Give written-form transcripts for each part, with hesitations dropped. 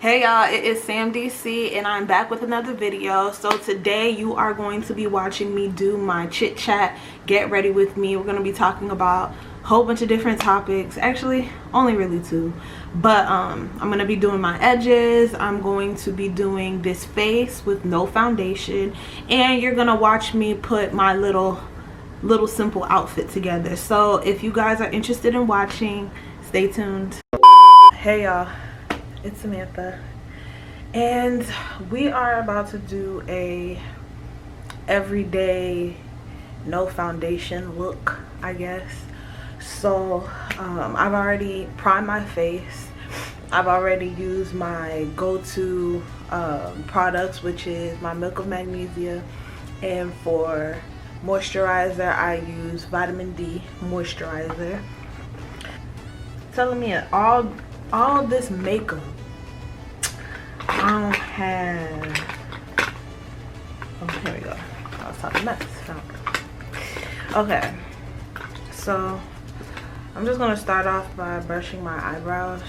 Hey y'all, it is Sam DC and I'm back with another video. So today you are going to be watching me do my chit chat. Get ready with me. We're going to be talking about a whole bunch of different topics. Actually, only really two. But I'm going to be doing my edges. I'm going to be doing this face with no foundation. And you're going to watch me put my little simple outfit together. So if you guys are interested in watching, stay tuned. Hey y'all. It's Samantha and we are about to do a everyday no foundation look, I guess. So I've already primed my face. I've already used my go-to products, which is my Milk of Magnesia, and for moisturizer I use vitamin D moisturizer. Telling me all this makeup, I don't have. Oh, here we go. I was talking mess. Okay, so I'm just gonna start off by brushing my eyebrows,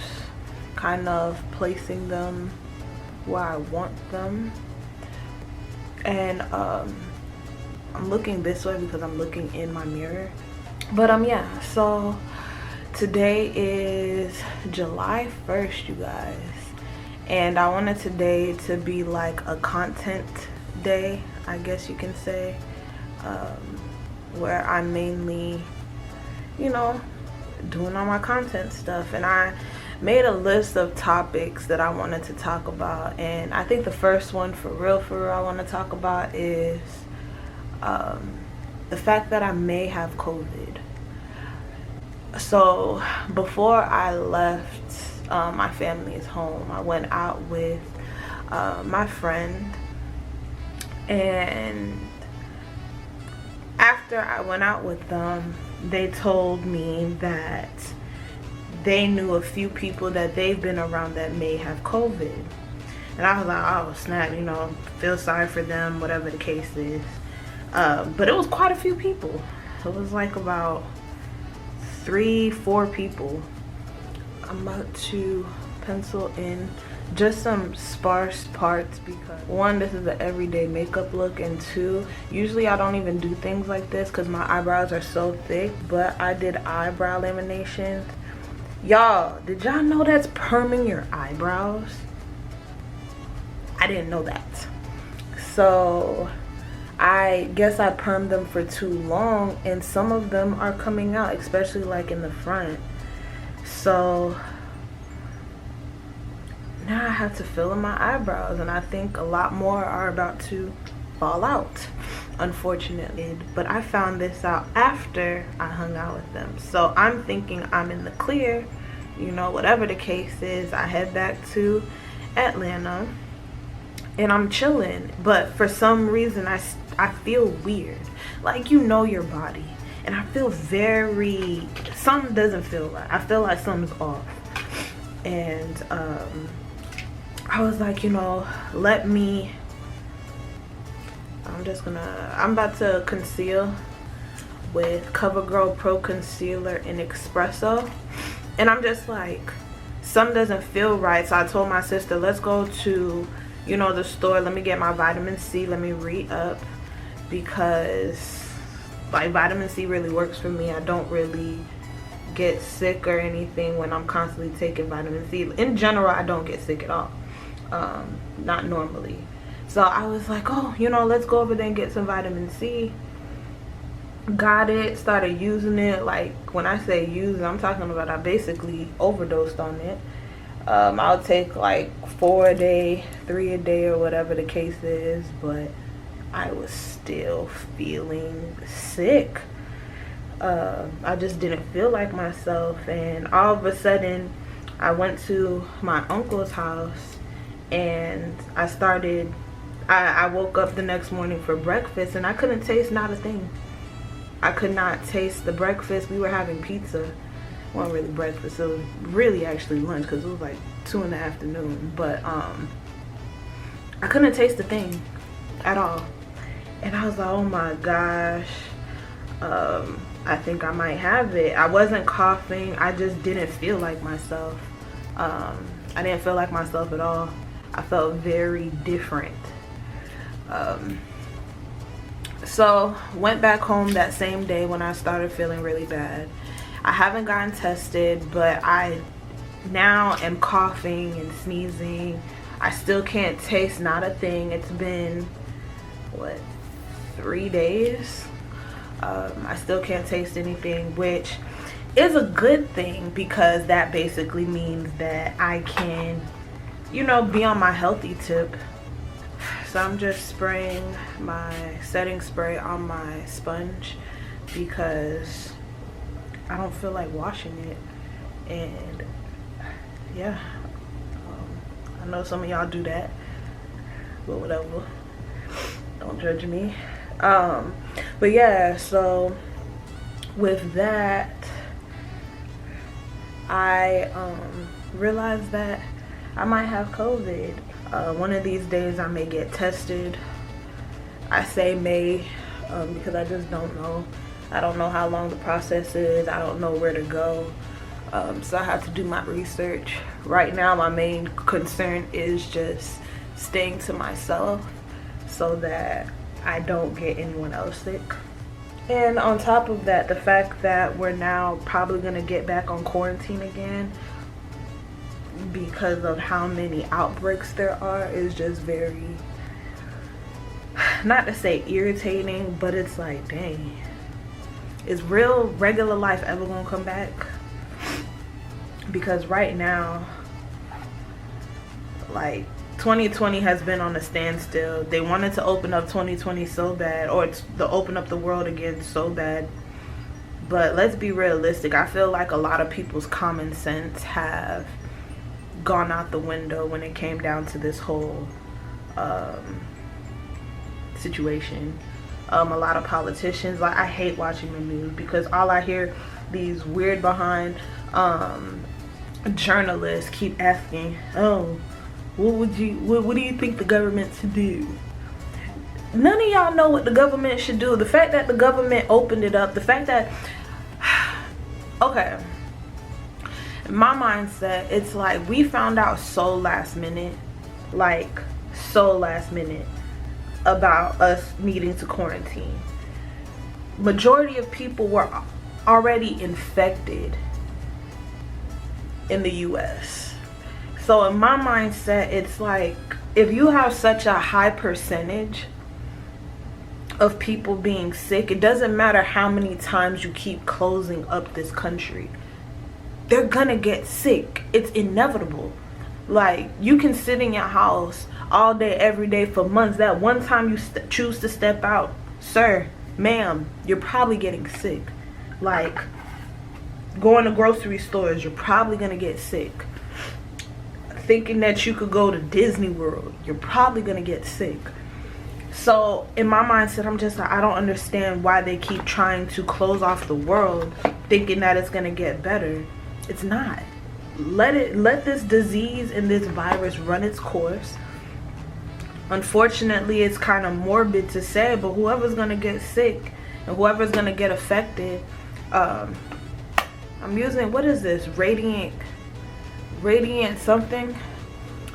kind of placing them where I want them, and I'm looking this way because I'm looking in my mirror. But yeah, so today is July 1st, you guys, and I wanted today to be like a content day, I guess you can say, where I'm mainly, you know, doing all my content stuff. And I made a list of topics that I wanted to talk about, and I think the first one for real I want to talk about is the fact that I may have COVID. So before I left my family's home, I went out with my friend, and after I went out with them, they told me that they knew a few people that they've been around that may have COVID. And I was like, oh snap, you know, feel sorry for them, whatever the case is. But it was quite a few people. It was like about 3-4 people. I'm about to pencil in just some sparse parts because one, this is an everyday makeup look, and two, usually I don't even do things like this because my eyebrows are so thick. But I did eyebrow laminations. Y'all, did y'all know that's perming your eyebrows? I didn't know that. So I guess I permed them for too long, and some of them are coming out, especially like in the front. So now I have to fill in my eyebrows, and I think a lot more are about to fall out, unfortunately. But I found this out after I hung out with them, so I'm thinking I'm in the clear, you know, whatever the case is. I head back to Atlanta and I'm chilling, but for some reason I feel weird. Like, you know your body, and I feel something doesn't feel right. I feel like something's off. And I was like, you know, I'm about to conceal with CoverGirl Pro Concealer in Espresso. And I'm just like, something doesn't feel right. So I told my sister, let's go to, you know, the store. Let me get my vitamin C. Let me re-up, because like vitamin C really works for me. I don't really get sick or anything when I'm constantly taking vitamin C. In general, I don't get sick at all. Not normally. So I was like, oh, you know, let's go over there and get some vitamin C. Got it, started using it. Like, when I say use, I'm talking about I basically overdosed on it. I'll take like 4 a day, 3 a day, or whatever the case is, but I was still feeling sick. I just didn't feel like myself, and all of a sudden I went to my uncle's house, and I woke up the next morning for breakfast, and I couldn't taste not a thing. I could not taste the breakfast. We were having pizza. It wasn't really breakfast, it was really actually lunch, because it was like 2 in the afternoon. But I couldn't taste the thing at all, and I was like, oh my gosh, I think I might have it. I wasn't coughing, I just didn't feel like myself. I didn't feel like myself at all. I felt very different. So went back home that same day when I started feeling really bad. I haven't gotten tested, but I now am coughing and sneezing. I still can't taste not a thing. It's been, what, 3 days? I still can't taste anything, which is a good thing because that basically means that I can, you know, be on my healthy tip. So I'm just spraying my setting spray on my sponge because I don't feel like washing it. And yeah, I know some of y'all do that, but whatever, don't judge me. But yeah, so with that, I realized that I might have COVID. One of these days I may get tested. I say may because I just don't know. I don't know how long the process is. I don't know where to go. So I have to do my research. Right now my main concern is just staying to myself so that I don't get anyone else sick. And on top of that, the fact that we're now probably gonna get back on quarantine again because of how many outbreaks there are is just very, not to say irritating, but it's like, dang, is real regular life ever gonna come back? Because right now, like, 2020 has been on a standstill. They wanted to open up 2020 so bad, or to open up the world again so bad. But let's be realistic. I feel like a lot of people's common sense have gone out the window when it came down to this whole situation. A lot of politicians, like, I hate watching the news because all I hear, these weird behind journalists keep asking, oh, what do you think the government should do? None of y'all know what the government should do. The fact that the government opened it up, the fact that, okay, my mindset, it's like we found out so last minute, like so last minute, about us needing to quarantine. Majority of people were already infected in the US. So in my mindset, it's like, if you have such a high percentage of people being sick, it doesn't matter how many times you keep closing up this country, they're gonna get sick. It's inevitable. Like, you can sit in your house all day, every day for months. That one time you choose to step out, sir, ma'am, you're probably getting sick. Like, going to grocery stores, you're probably gonna get sick. Thinking that you could go to Disney World, you're probably gonna get sick. So in my mindset, I'm just like, I don't understand why they keep trying to close off the world thinking that it's gonna get better. It's not. Let this disease and this virus run its course. Unfortunately, it's kind of morbid to say, but whoever's gonna get sick and whoever's gonna get affected, I'm using, what is this, radiant something.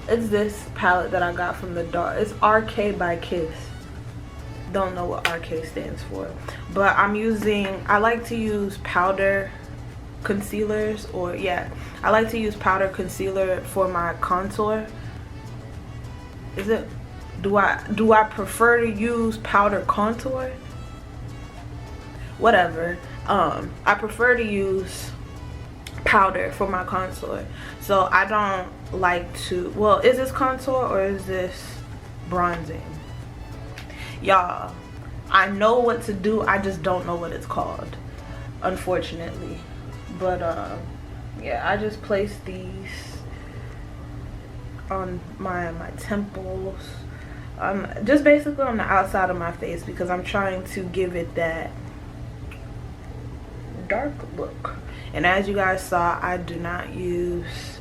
It's this palette that I got from the dark. It's RK by Kiss. Don't know what RK stands for, but I like to use powder concealers, or yeah, I like to use powder concealer for my contour. Do I prefer to use powder contour? Whatever. I prefer to use powder for my contour. So I don't like to, well, is this contour or is this bronzing? Y'all, I know what to do, I just don't know what it's called, unfortunately. But yeah, I just place these on my temples, just basically on the outside of my face, because I'm trying to give it that dark look. And as you guys saw, I do not use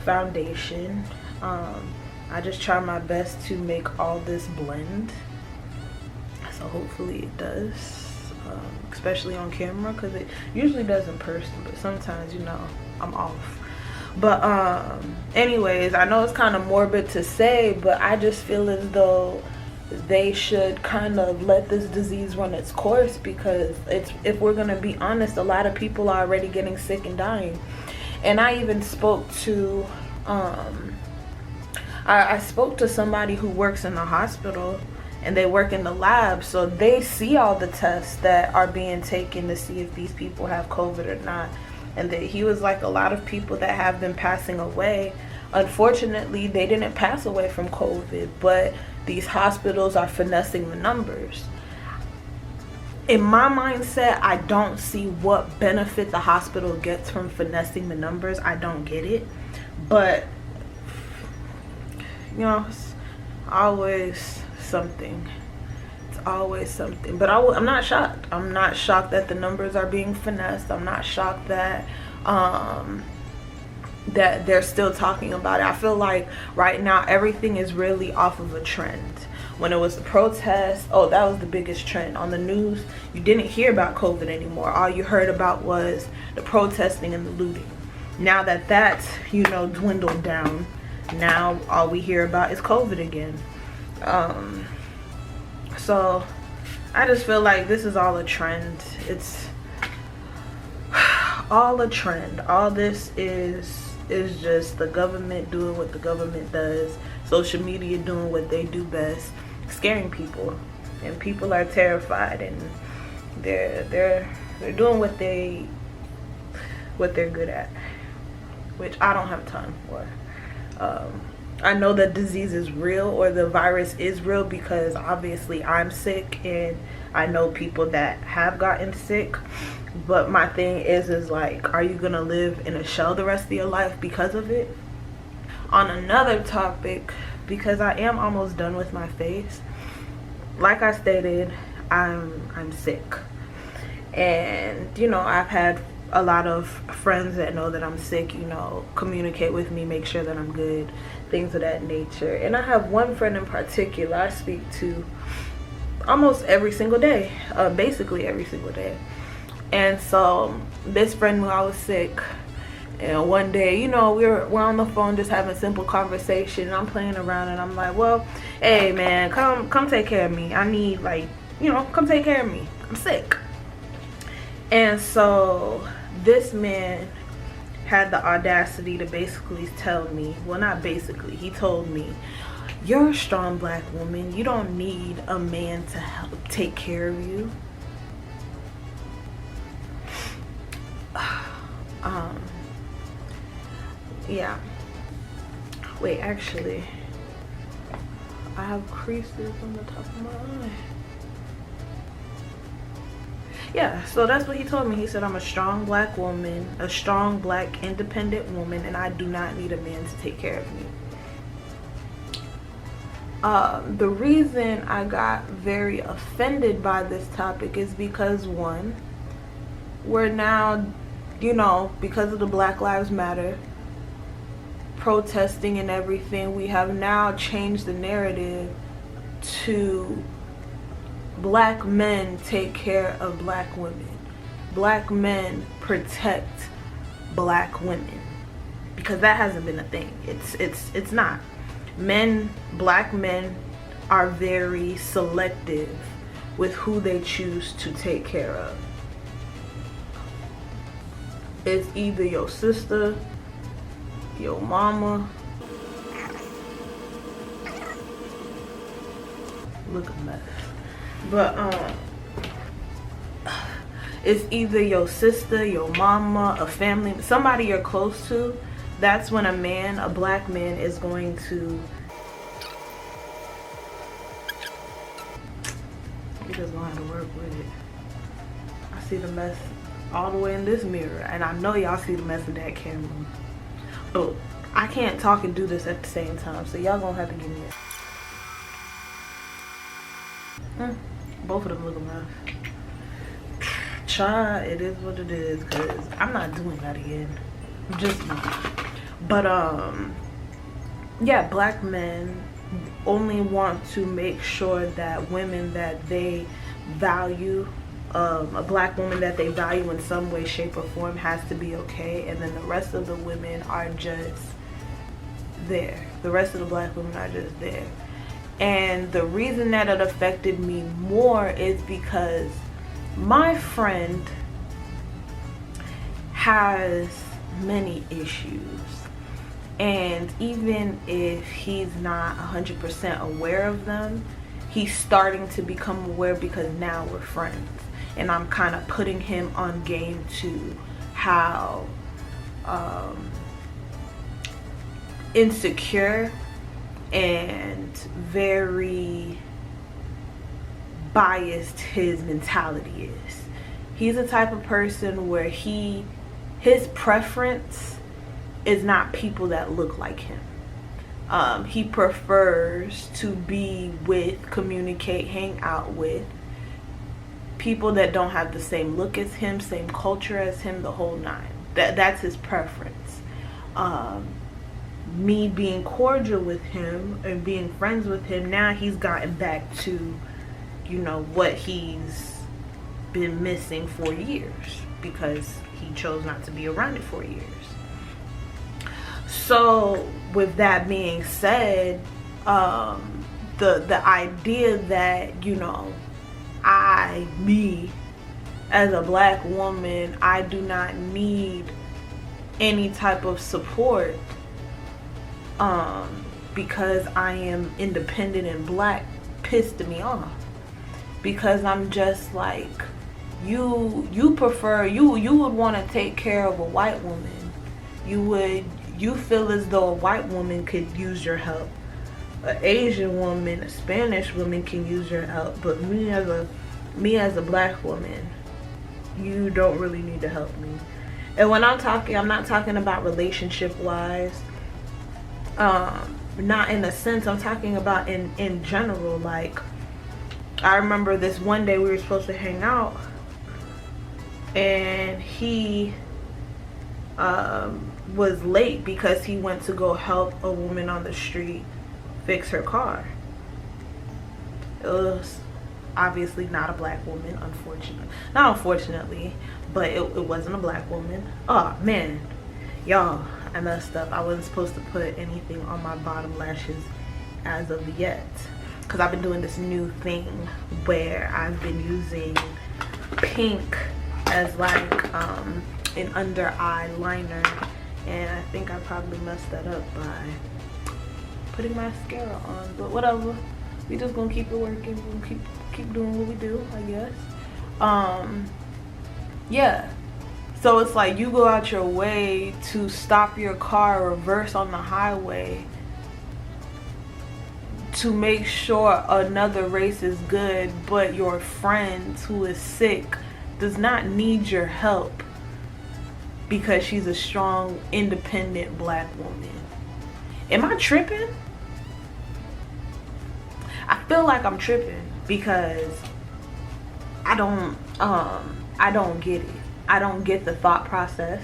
foundation. I just try my best to make all this blend, so hopefully it does, especially on camera, because it usually does in person, but sometimes, you know, I'm off. But anyways, I know it's kind of morbid to say, but I just feel as though they should kind of let this disease run its course, because it's, if we're gonna be honest, a lot of people are already getting sick and dying. And I even spoke to I spoke to somebody who works in the hospital, and they work in the lab, so they see all the tests that are being taken to see if these people have COVID or not. And that he was like, a lot of people that have been passing away, unfortunately they didn't pass away from COVID, but these hospitals are finessing the numbers. In my mindset, I don't see what benefit the hospital gets from finessing the numbers. I don't get it. But you know, it's always something. It's always something. But I'm not shocked. I'm not shocked that the numbers are being finessed. I'm not shocked that that they're still talking about it. I feel like right now everything is really off of a trend. When it was the protest, oh, that was the biggest trend on the news. You didn't hear about COVID anymore. All you heard about was the protesting and the looting. Now that that's, you know, dwindled down, now all we hear about is COVID again. So I just feel like this is all a trend. It's all a trend. All this is just the government doing what the government does, social media doing what they do best, scaring people, and people are terrified, and they're doing what they're good at, which I don't have time for. I know the disease is real, or the virus is real, because obviously I'm sick and I know people that have gotten sick. But my thing is like, are you gonna live in a shell the rest of your life because of it? On another topic, because I am almost done with my face, like I stated, I'm sick, and you know, I've had a lot of friends that know that I'm sick, you know, communicate with me, make sure that I'm good, things of that nature. And I have one friend in particular I speak to almost every single day, basically every single day. And so this friend knew I was sick, and one day, you know, we're on the phone just having simple conversation, and I'm playing around, and I'm like, well, hey man, come take care of me. I need, like, you know, come take care of me, I'm sick. And so this man had the audacity to basically tell me, well, not basically, he told me, you're a strong black woman, you don't need a man to help take care of you. Yeah, wait, actually I have creases on the top of my eye. Yeah, so that's what he told me. He said, I'm a strong black woman, a strong black independent woman, and I do not need a man to take care of me. The reason I got very offended by this topic is because, one, we're now, you know, because of the Black Lives Matter protesting and everything, we have now changed the narrative to black men take care of black women, black men protect black women, because that hasn't been a thing. It's not. Black men are very selective with who they choose to take care of. It's either your sister, your mama. Look a mess. But it's either your sister, your mama, a family, somebody you're close to. That's when a black man is going to, he doesn't know how to work with it. I see the mess all the way in this mirror, and I know y'all see the mess in that camera. But I can't talk and do this at the same time, so y'all gonna have to give me a both of them look a mess. Try, it is what it is, because I'm not doing that again. I'm just not. But yeah, black men only want to make sure that women that they value a black woman that they value in some way, shape, or form has to be okay, and then the rest of the women are just there. The rest of the black women are just there. And the reason that it affected me more is because my friend has many issues, and even if he's not 100% aware of them, he's starting to become aware because now we're friends, and I'm kind of putting him on game to how insecure and very biased his mentality is. He's the type of person where his preference is not people that look like him. He prefers to be with, communicate, hang out with people that don't have the same look as him, same culture as him, the whole nine. That's his preference. Me being cordial with him and being friends with him, now he's gotten back to, you know, what he's been missing for years because he chose not to be around it for years. So with that being said, the idea that, you know, me as a black woman, I do not need any type of support because I am independent and black, pissed me off. Because I'm just like, you would want to take care of a white woman. You feel as though a white woman could use your help. An Asian woman, a Spanish woman can use your help. But me as a black woman, you don't really need to help me. And when I'm not talking about relationship wise. Not in a sense, I'm talking about in general. Like, I remember this one day we were supposed to hang out, and he was late because he went to go help a woman on the street fix her car. It was obviously not a black woman, unfortunately, but it wasn't a black woman. Oh man, y'all, I messed up. I wasn't supposed to put anything on my bottom lashes as of yet, because I've been doing this new thing where I've been using pink as like an under eye liner, and I think I probably messed that up by putting mascara on, but whatever. We just gonna keep it working. We're gonna keep doing what we do, I guess. Yeah. So it's like you go out your way to stop your car, reverse on the highway to make sure another race is good, but your friend who is sick does not need your help because she's a strong, independent black woman. Am I tripping? I feel like I'm tripping because I don't get it. I don't get the thought process.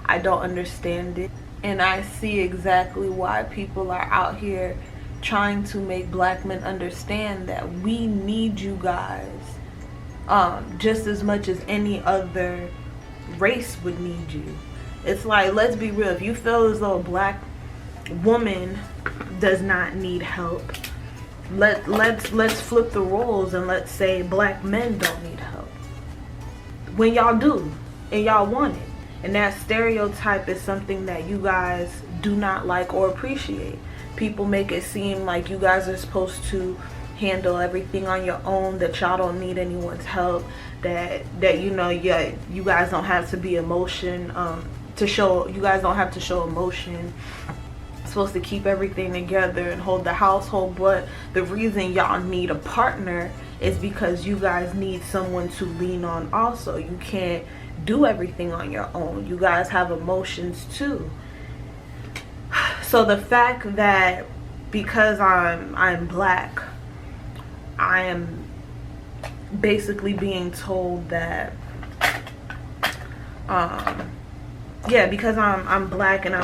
I don't understand it. And I see exactly why people are out here trying to make black men understand that we need you guys just as much as any other race would need you. It's like, let's be real. If you feel as though a black woman does not need help, let's flip the roles and let's say black men don't need help. When y'all do, and y'all want it. And that stereotype is something that you guys do not like or appreciate. People make it seem like you guys are supposed to handle everything on your own, that y'all don't need anyone's help, that you know, yeah, you guys don't have to be emotion you guys don't have to show emotion. Supposed to keep everything together and hold the household, but the reason y'all need a partner is because you guys need someone to lean on also. You can't do everything on your own. You guys have emotions too. So the fact that because I'm black, I am basically being told that yeah, because I'm black and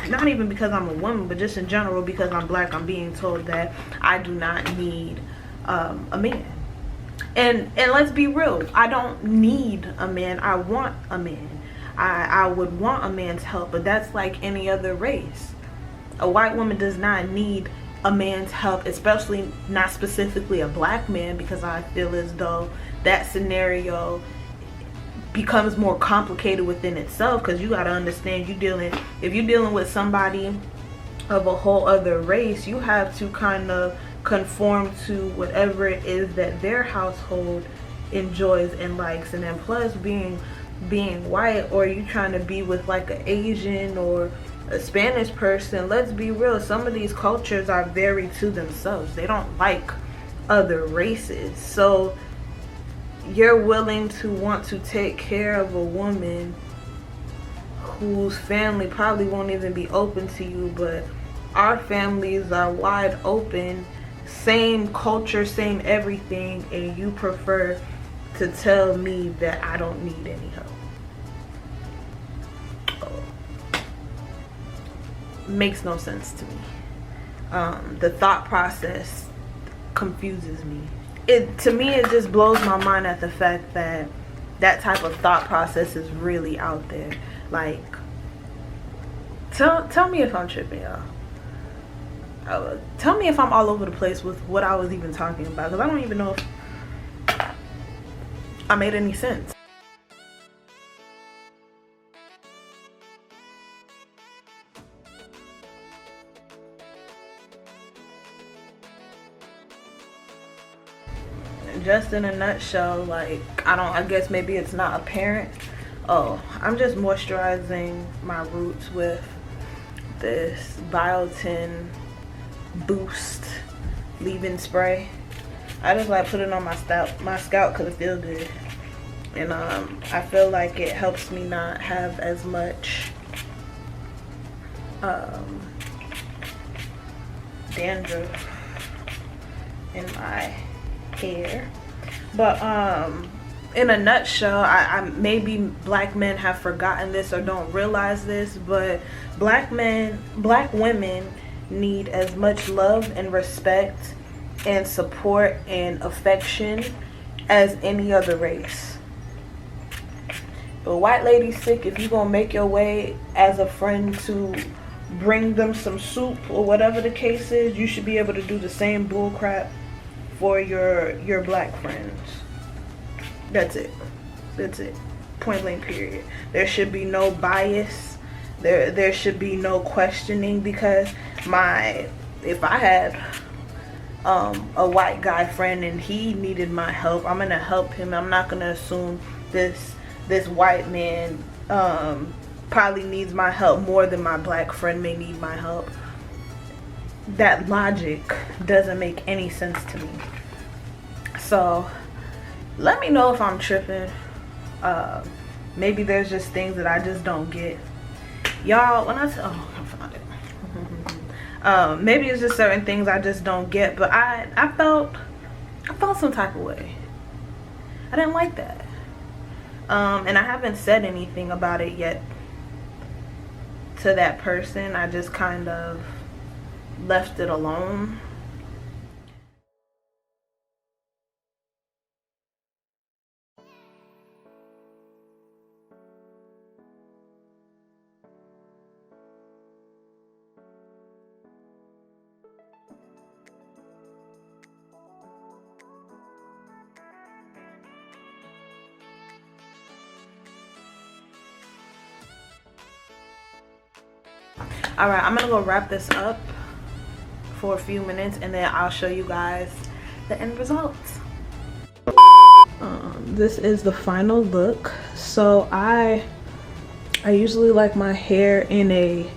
not even because I'm a woman, but just in general, because I'm black, I'm being told that I do not need a man. And let's be real, I don't need a man, I want a man. I would want a man's help, but that's like any other race. A white woman does not need a man's help, especially not specifically a black man, because I feel as though that scenario becomes more complicated within itself, because you got to understand, if you're dealing with somebody of a whole other race, you have to kind of conform to whatever it is that their household enjoys and likes. And then plus being white, or you trying to be with like an Asian or a Spanish person, let's be real, some of these cultures are very to themselves. They don't like other races. So you're willing to want to take care of a woman whose family probably won't even be open to you, but our families are wide open, same culture, same everything, and you prefer to tell me that I don't need any help. Makes no sense to me. The thought process confuses me. To me, it just blows my mind at the fact that that type of thought process is really out there. Like, tell me if I'm tripping, y'all. Tell me if I'm all over the place with what I was even talking about, because I don't even know if I made any sense. Just in a nutshell, like, I guess maybe it's not apparent. Oh, I'm just moisturizing my roots with this Biotin Boost leave-in spray. I just like put it on my scalp because it feels good, and I feel like it helps me not have as much dandruff in my hair. But in a nutshell, I maybe black men have forgotten this or don't realize this, but black women need as much love and respect and support and affection as any other race. But white ladies sick, if you gonna make your way as a friend to bring them some soup or whatever the case is, you should be able to do the same bull crap for your black friends. That's it. Point blank period. There should be no bias. There should be no questioning, because if I had a white guy friend and he needed my help, I'm gonna help him. I'm not gonna assume this white man probably needs my help more than my black friend may need my help. That logic doesn't make any sense to me. So let me know if I'm tripping. Maybe there's just things that I just don't get, y'all. When I found it. Maybe it's just certain things I just don't get, but I felt some type of way. I didn't like that, and I haven't said anything about it yet to that person. I just kind of left it alone. All right, I'm gonna go wrap this up for a few minutes, and then I'll show you guys the end results. This is the final look. So I usually like my hair in a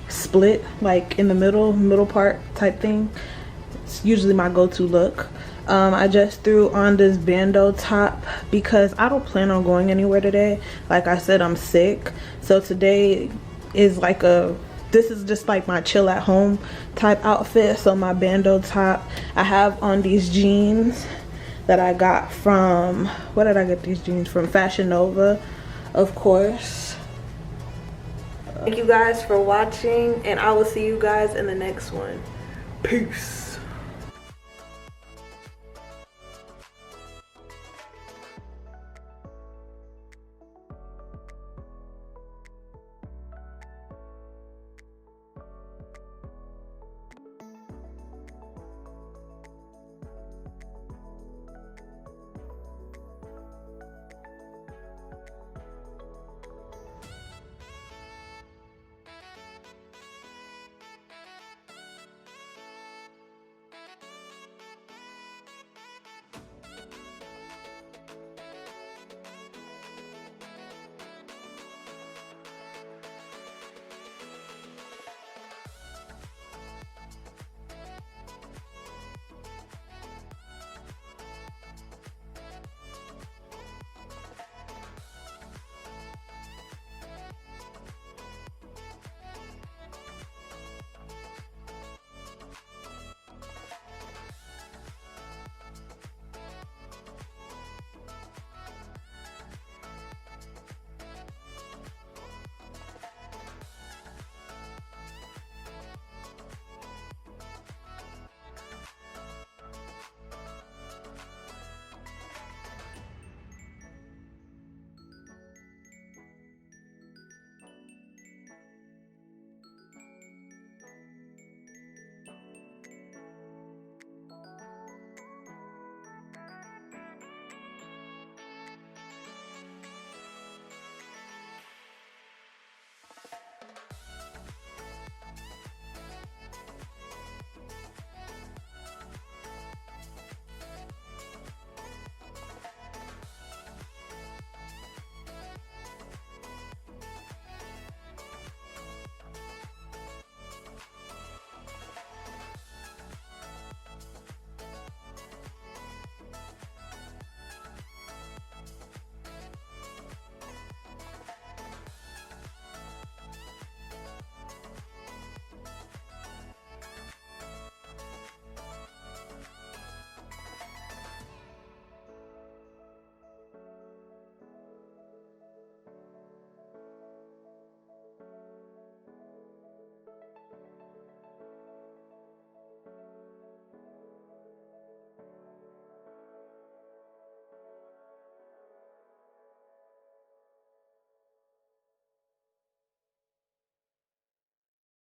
split, like in the middle part type thing. It's usually my go-to look. I just threw on this bandeau top because I don't plan on going anywhere today. Like I said, I'm sick, so today is like this is just like my chill at home type outfit. So my bandeau top, I have on these jeans that I got from, where did I get these jeans from? Fashion Nova, of course. Thank you guys for watching, and I will see you guys in the next one. Peace.